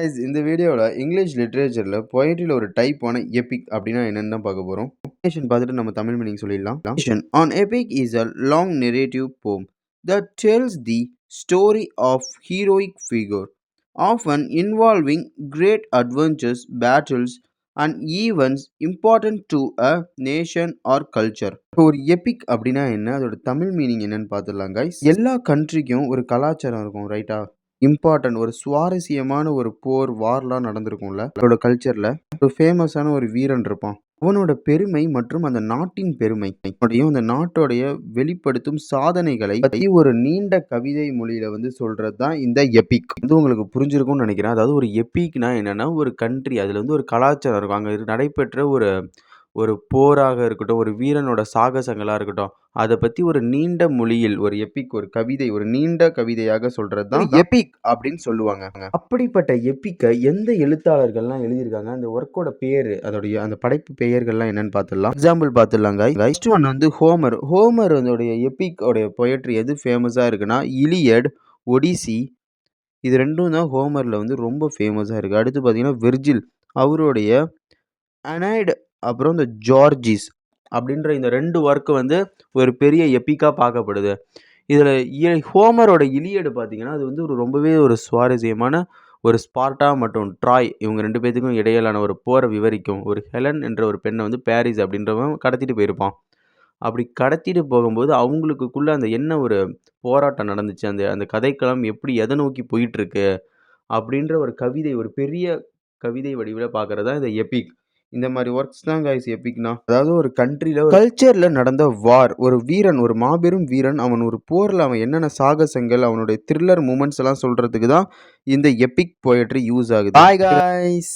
guys, இந்த வீடியோல English லிட்ரேச்சர்ல பொயட்ரியில ஒரு டைப்பான எபிக் அப்படின்னா என்னன்னு தான் பார்க்க போறோம். டெஃபினிஷன் பார்த்துட்டு நம்ம தமிழ் மீனிங் சொல்லிடலாம். Definition: An epic is a long narrative poem that tells the story of heroic figure, often involving great adventures, battles, and events important to a nation or culture. இப்போ ஒரு எபிக் அப்படின்னா என்ன, அதோட Tamil meaning என்னன்னு பார்த்துடலாம் guys. எல்லா கண்ட்ரிக்கும் ஒரு கலாச்சாரம் இருக்கும், ரைட்டா? இம்பார்ட்டன்ட் ஒரு சுவாரஸ்யமான ஒரு போர் வார்லாம் நடந்திருக்கும்ல அவரோட கல்ச்சர்ல. ஒரு ஃபேமஸான ஒரு வீரன் இருப்பான். அவனோட பெருமை மற்றும் அந்த நாட்டின் பெருமை அந்த நாட்டோடைய வெளிப்படுத்தும் சாதனைகளை பத்தி ஒரு நீண்ட கவிதை மொழியில வந்து சொல்றது தான் இந்த எபிக். இது உங்களுக்கு புரிஞ்சிருக்கும்னு நினைக்கிறேன். அதாவது ஒரு எபிக்னா என்னன்னா, ஒரு கண்ட்ரி அதுல வந்து ஒரு கலாச்சாரம் இருக்கும். அங்க நடைபெற்ற ஒரு ஒரு போராக இருக்கட்டும், ஒரு வீரனோட சாகசங்களா இருக்கட்டும், அதை பத்தி ஒரு நீண்ட மொழியில் ஒரு எபிக், ஒரு கவிதை, ஒரு நீண்ட கவிதையாக சொல்றது தான் எபிக் அப்படின்னு சொல்லுவாங்க. அப்படிப்பட்ட எபிக்கை எந்த எழுத்தாளர்கள்லாம் எழுதியிருக்காங்க, அந்த ஒர்க்கோட பேரு, அதோடைய அந்த படைப்பு பெயர்கள்லாம் என்னன்னு பார்த்துடலாம். எக்ஸாம்பிள் பார்த்துடலாங்க. ஃபர்ஸ்ட் ஒன் வந்து ஹோமர். ஹோமர் அதோடைய எபிக் உடைய பொயட்ரி எது ஃபேமஸா இருக்குன்னா, இலியட், ஒடிசி, இது ரெண்டும் தான் ஹோமர்ல வந்து ரொம்ப ஃபேமஸா இருக்கு. அடுத்து பார்த்தீங்கன்னா வெர்ஜில், அவருடைய அனைடு, அப்புறம் இந்த ஜார்ஜிஸ் அப்படின்ற இந்த 2 ஒர்க்கு வந்து ஒரு பெரிய எபிக்கா பார்க்கப்படுது. இதில் ஹோமரோட இலியடு பார்த்தீங்கன்னா, அது வந்து ஒரு ரொம்பவே ஒரு சுவாரஸ்யமான ஒரு ஸ்பார்ட்டா மற்றும் ட்ராய் இவங்க 2 பேத்துக்கும் இடையிலான ஒரு போரை விவரிக்கும். ஒரு ஹெலன் என்ற ஒரு பெண்ணை வந்து பாரிஸ் அப்படின்றவன் கடத்திட்டு போயிருப்பான். அப்படி கடத்திட்டு போகும்போது அவங்களுக்குள்ள அந்த என்ன ஒரு போராட்டம் நடந்துச்சு, அந்த அந்த கதைக்களம் எப்படி எதை நோக்கி போயிட்டுருக்கு அப்படின்ற ஒரு கவிதை, ஒரு பெரிய கவிதை வடிவில் பார்க்குறது தான் இந்த எபிக். இந்த மாதிரி ஒர்க்ஸ் தான் கைஸ் எபிக்னா. அதாவது ஒரு கண்ட்ரியில் கல்ச்சர்ல நடந்த வார், ஒரு வீரன், ஒரு மாபெரும் வீரன், அவன் ஒரு போரில் அவன் என்னென்ன சாகசங்கள், அவனுடைய த்ரில்லர் மூமெண்ட்ஸ் எல்லாம் சொல்றதுக்கு தான் இந்த எபிக் போயட்ரி யூஸ் ஆகுது. Bye guys.